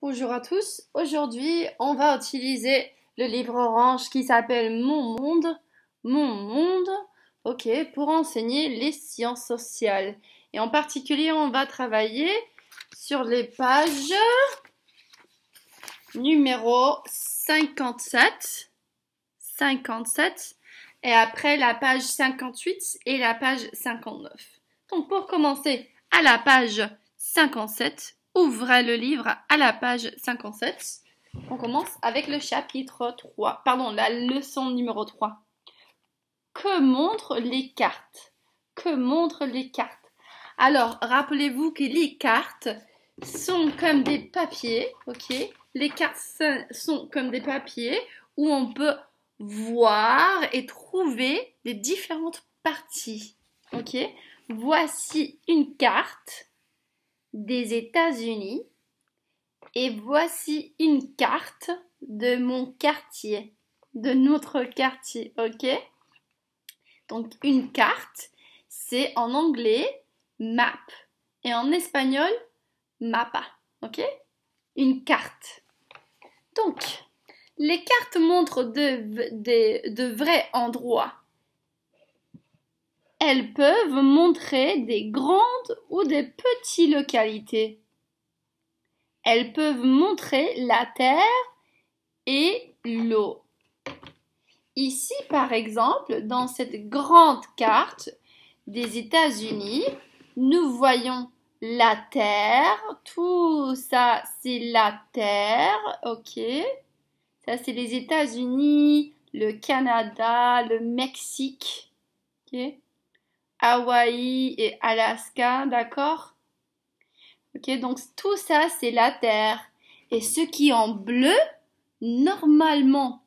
Bonjour à tous. Aujourd'hui, on va utiliser le livre orange qui s'appelle Mon monde, ok, pour enseigner les sciences sociales. Et en particulier, on va travailler sur les pages numéro 57, et après la page 58 et la page 59. Donc pour commencer à la page 57, ouvrez le livre à la page 57. On commence avec le chapitre 3, pardon, la leçon numéro 3. Que montrent les cartes? Que montrent les cartes? Alors, rappelez-vous que les cartes sont comme des papiers, ok? Les cartes sont comme des papiers où on peut voir et trouver les différentes parties, ok? Voici une carte des États-Unis et voici une carte de mon quartier, de notre quartier, ok? Donc une carte, c'est en anglais map et en espagnol mapa, ok? Une carte. Donc, les cartes montrent de vrais endroits. Elles peuvent montrer des grandes ou des petites localités. Elles peuvent montrer la terre et l'eau. Ici, par exemple, dans cette grande carte des États-Unis, nous voyons la terre. Tout ça, c'est la terre, ok? Ça, c'est les États-Unis, le Canada, le Mexique, ok? Hawaï et Alaska, d'accord? Ok, donc tout ça, c'est la terre. Et ce qui est en bleu, normalement,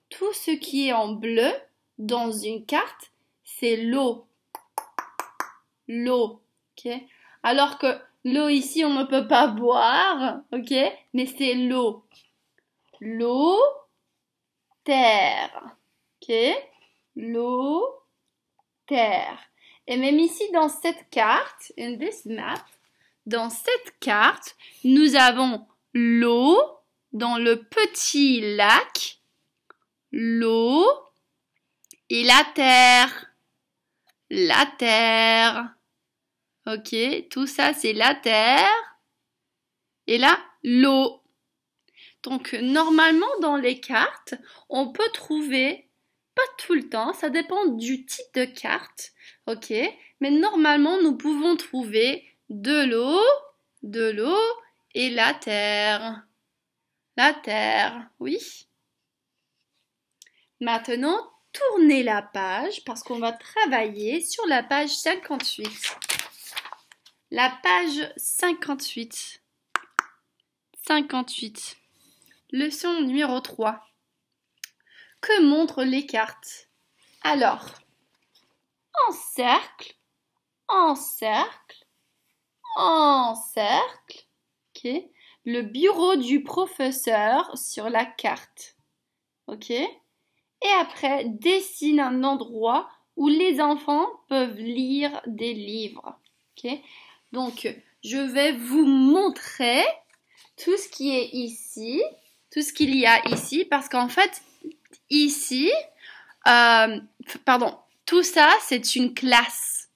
tout ce qui est en bleu dans une carte, c'est l'eau. L'eau, ok? Alors que l'eau ici, on ne peut pas boire, ok? Mais c'est l'eau. L'eau, terre, ok? L'eau, terre. Et même ici, dans cette carte, in this map, dans cette carte, nous avons l'eau dans le petit lac, l'eau et la terre. La terre. Ok, tout ça c'est la terre. Et là, l'eau. Donc, normalement, dans les cartes, on peut trouver, pas tout le temps, ça dépend du type de carte, ok? Mais normalement, nous pouvons trouver de l'eau et la terre. La terre, oui. Maintenant, tournez la page parce qu'on va travailler sur la page 58. La page 58. 58. Leçon numéro 3. Que montrent les cartes? Alors, encercle, ok, le bureau du professeur sur la carte, ok, et après, dessine un endroit où les enfants peuvent lire des livres, ok. Donc, je vais vous montrer tout ce qui est ici, tout ce qu'il y a ici, parce qu'en fait, ici, tout ça, c'est une classe.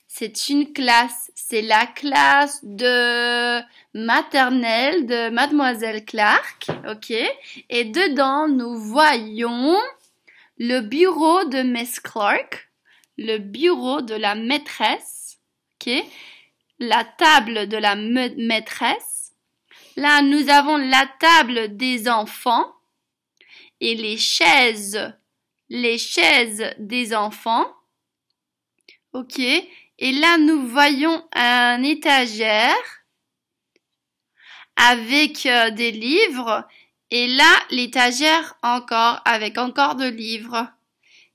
C'est une classe. C'est la classe de maternelle de Mademoiselle Clark, ok? Et dedans, nous voyons le bureau de Miss Clark, le bureau de la maîtresse, ok? La table de la maîtresse. Là, nous avons la table des enfants et les chaises des enfants. Ok. Et là, nous voyons un étagère avec des livres. Et là, l'étagère encore avec encore de livres.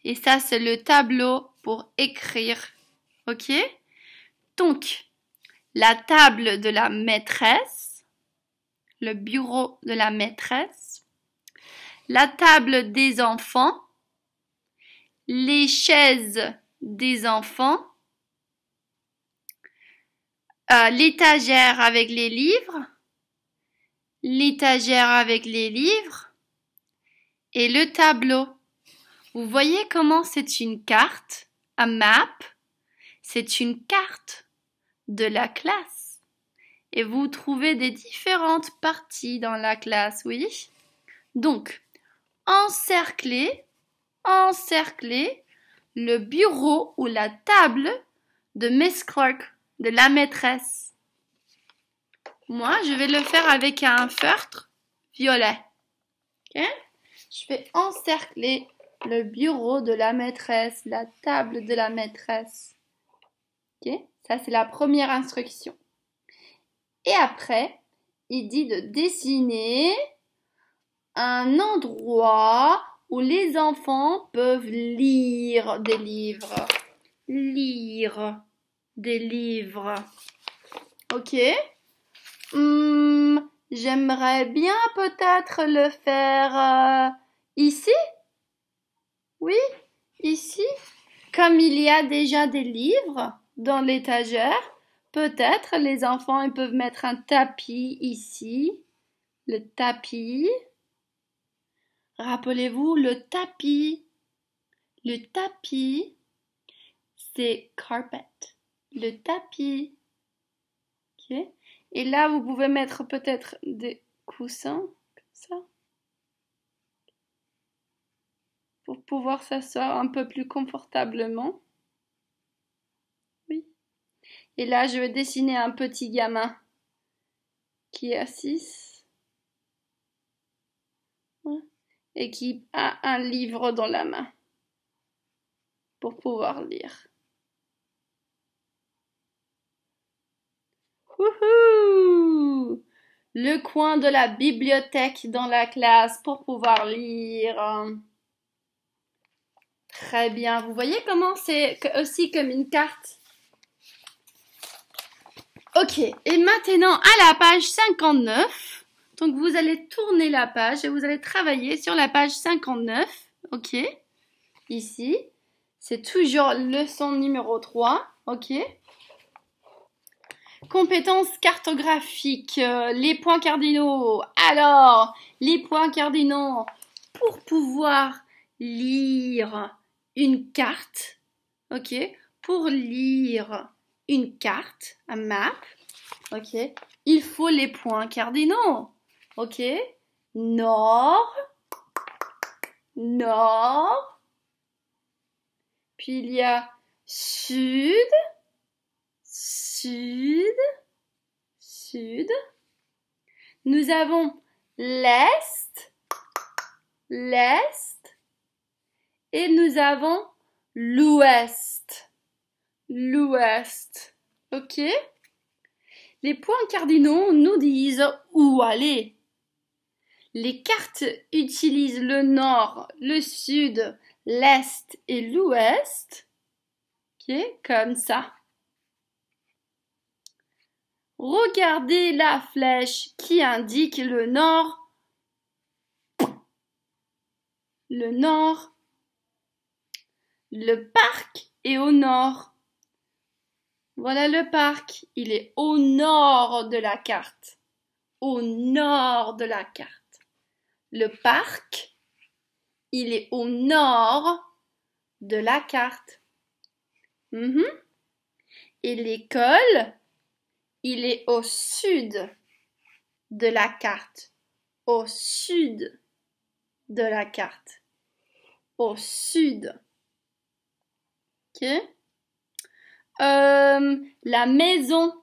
Et ça, c'est le tableau pour écrire. Ok. Donc, la table de la maîtresse, le bureau de la maîtresse, la table des enfants, les chaises des enfants, l'étagère avec les livres, l'étagère avec les livres et le tableau. Vous voyez comment c'est une carte, a map, c'est une carte de la classe. Et vous trouvez des différentes parties dans la classe, oui? Donc, encerclez le bureau ou la table de Miss Clark, de la maîtresse. Moi, je vais le faire avec un feutre violet. Okay? Je vais encercler le bureau de la maîtresse, la table de la maîtresse. Okay? Ça, c'est la première instruction. Et après, il dit de dessiner un endroit où les enfants peuvent lire des livres. Lire des livres. Ok? J'aimerais bien peut-être le faire ici. Oui, ici. Comme il y a déjà des livres dans l'étagère, peut-être les enfants ils peuvent mettre un tapis ici. Le tapis. Rappelez-vous, le tapis. Le tapis, c'est carpet. Le tapis. Ok? Et là, vous pouvez mettre peut-être des coussins, comme ça, pour pouvoir s'asseoir un peu plus confortablement. Oui. Et là, je vais dessiner un petit gamin qui est assis et qui a un livre dans la main pour pouvoir lire. Wouhou! Le coin de la bibliothèque dans la classe pour pouvoir lire. Très bien. Vous voyez comment c'est aussi comme une carte? Ok. Et maintenant, à la page 59. Donc, vous allez tourner la page et vous allez travailler sur la page 59. Ok. Ici. C'est toujours leçon numéro 3. Ok. Compétences cartographiques, les points cardinaux. Alors, les points cardinaux pour pouvoir lire une carte, ok, pour lire une carte, un map, ok, il faut les points cardinaux, ok, nord, nord, puis il y a sud, sud, sud. Nous avons l'est, l'est. Et nous avons l'ouest, l'ouest. Ok? Les points cardinaux nous disent où aller. Les cartes utilisent le nord, le sud, l'est et l'ouest. Ok? Comme ça. Regardez la flèche qui indique le nord. Le nord. Le parc est au nord. Voilà le parc. Il est au nord de la carte. Au nord de la carte. Le parc, il est au nord de la carte. Et l'école, il est au sud de la carte. Au sud de la carte. Au sud. Ok? La maison,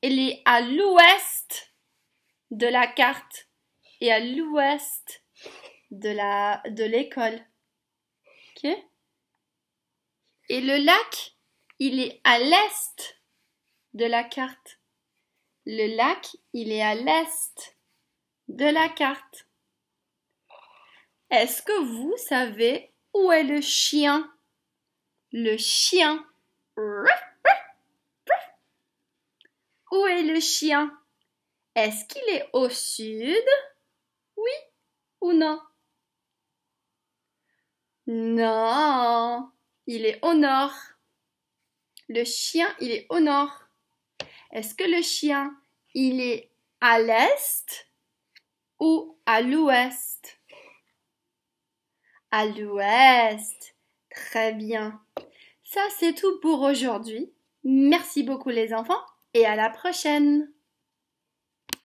elle est à l'ouest de la carte et à l'ouest de l'école. Ok? Et le lac, il est à l'est de la carte. Le lac, il est à l'est de la carte. Est-ce que vous savez où est le chien? Le chien. Où est le chien? Est-ce qu'il est au sud? Oui ou non? Non, il est au nord. Le chien, il est au nord. Est-ce que le chien, il est À l'est ou à l'ouest? À l'ouest. Très bien. Ça, c'est tout pour aujourd'hui. Merci beaucoup les enfants et à la prochaine.